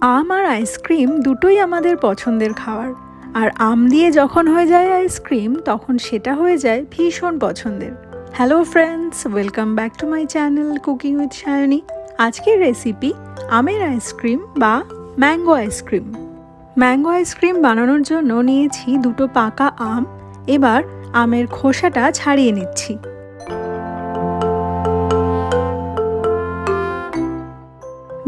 আম আর ice cream দুটোই আমাদের পছন্দের খাবার। আর আম দিয়ে যখন হয়ে যায় আইসক্রিম, তখন সেটা হয়ে যায় ভীষণ পছন্দের। Hello friends, welcome back to my channel cooking with Sayani. আজকের রেসিপি আমের আইসক্রিম বা ম্যাঙ্গো আইসক্রিম। ম্যাঙ্গো আইসক্রিম বানানোর জন্য নিয়েছি দুটো পাকা আম। এবার আমের খোসাটা ছাড়িয়ে নিচ্ছি।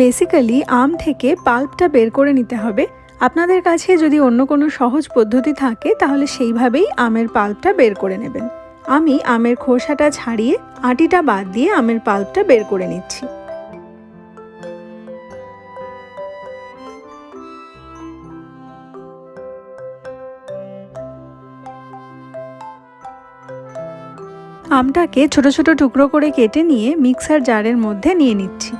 বেসিক্যালি আম থেকে পাল্পটা বের করে নিতে হবে। আপনাদের কাছে যদি অন্য কোনো সহজ পদ্ধতি থাকে তাহলে সেইভাবেই আমের পাল্পটা বের করে নেবেন। আমি আমের খোসাটা ছাড়িয়ে আটিটা বাদ দিয়ে আমের পাল্পটা বের করে নিচ্ছি। আমটাকে ছোট ছোট টুকরো করে কেটে নিয়ে মিক্সার জারের মধ্যে নিয়ে নিচ্ছি।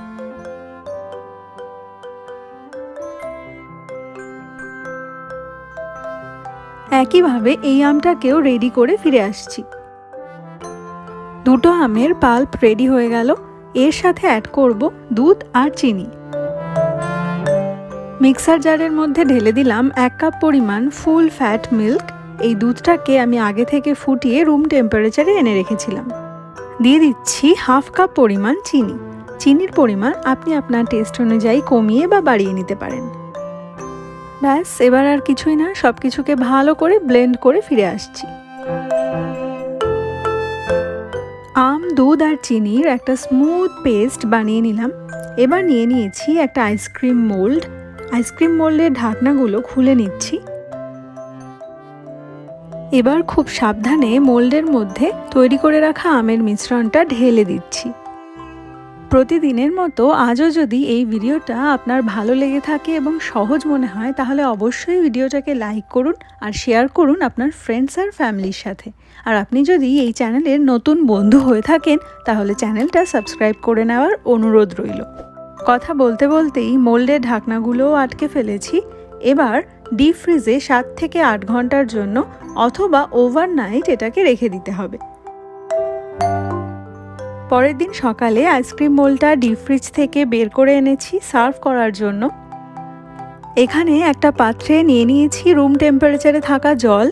একইভাবে এই আমটাকেও রেডি করে ফিরে আসছি। দুটো আমের পাল্প রেডি হয়ে গেল। এর সাথে অ্যাড করব দুধ আর চিনি। মিক্সার জারের মধ্যে ঢেলে দিলাম 1 কাপ পরিমাণ ফুল ফ্যাট মিল্ক। এই দুধটাকে আমি আগে থেকে ফুটিয়ে রুম টেম্পারেচারে এনে রেখেছিলাম। দিয়ে দিচ্ছি 1/2 কাপ পরিমাণ চিনি। চিনির পরিমাণ আপনি আপনার টেস্ট অনুযায়ী কমিয়ে বা বাড়িয়ে নিতে পারেন। ব্যাস, এবার আর কিছুই না, সব কিছুকে ভালো করে ব্লেন্ড করে ফিরে আসছি। আম, দুধ আর চিনির একটা স্মুথ পেস্ট বানিয়ে নিলাম। এবার নিয়ে নিয়েছি একটা আইসক্রিম মোল্ড। আইসক্রিম মোল্ডের ঢাকনাগুলো খুলে নিচ্ছি। এবার খুব সাবধানে মোল্ডের মধ্যে তৈরি করে রাখা আমের মিশ্রণটা ঢেলে দিচ্ছি। প্রতিদিনের মতো আজও যদি এই ভিডিওটা আপনার ভালো লেগে থাকে এবং সহজ মনে হয়, তাহলে অবশ্যই ভিডিওটাকে লাইক করুন আর শেয়ার করুন আপনার ফ্রেন্ডস আর ফ্যামিলির সাথে। আর আপনি যদি এই চ্যানেলের নতুন বন্ধু হয়ে থাকেন তাহলে চ্যানেলটা সাবস্ক্রাইব করে নেওয়ার অনুরোধ রইল। কথা বলতে বলতেই মোল্ডের ঢাকনাগুলোও আটকে ফেলেছি। এবার ডিপ ফ্রিজে 7 থেকে 8 ঘন্টার জন্য অথবা ওভারনাইট এটাকে রেখে দিতে হবে। পরের দিন সকালে আইসক্রিম মোল্ডটা ডিপ ফ্রিজ থেকে বের করে এনেছি সার্ভ করার জন্য। এখানে একটা পাত্রে নিয়ে নিয়েছি রুম টেম্পারেচারে থাকা জল।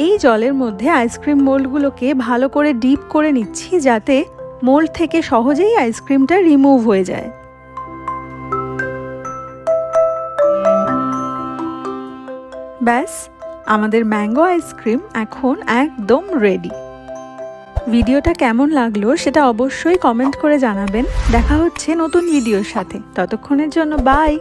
এই জলের মধ্যে আইসক্রিম মোল্ডগুলোকে ভালো করে ডিপ করে নিচ্ছি, যাতে মোল্ড থেকে সহজেই আইসক্রিমটা রিমুভ হয়ে যায়। ব্যাস, আমাদের ম্যাঙ্গো আইসক্রিম এখন একদম রেডি। ভিডিওটা কেমন লাগলো সেটা অবশ্যই কমেন্ট করে জানাবেন। দেখা হচ্ছে নতুন ভিডিওর সাথে। ততক্ষণের জন্য বাই।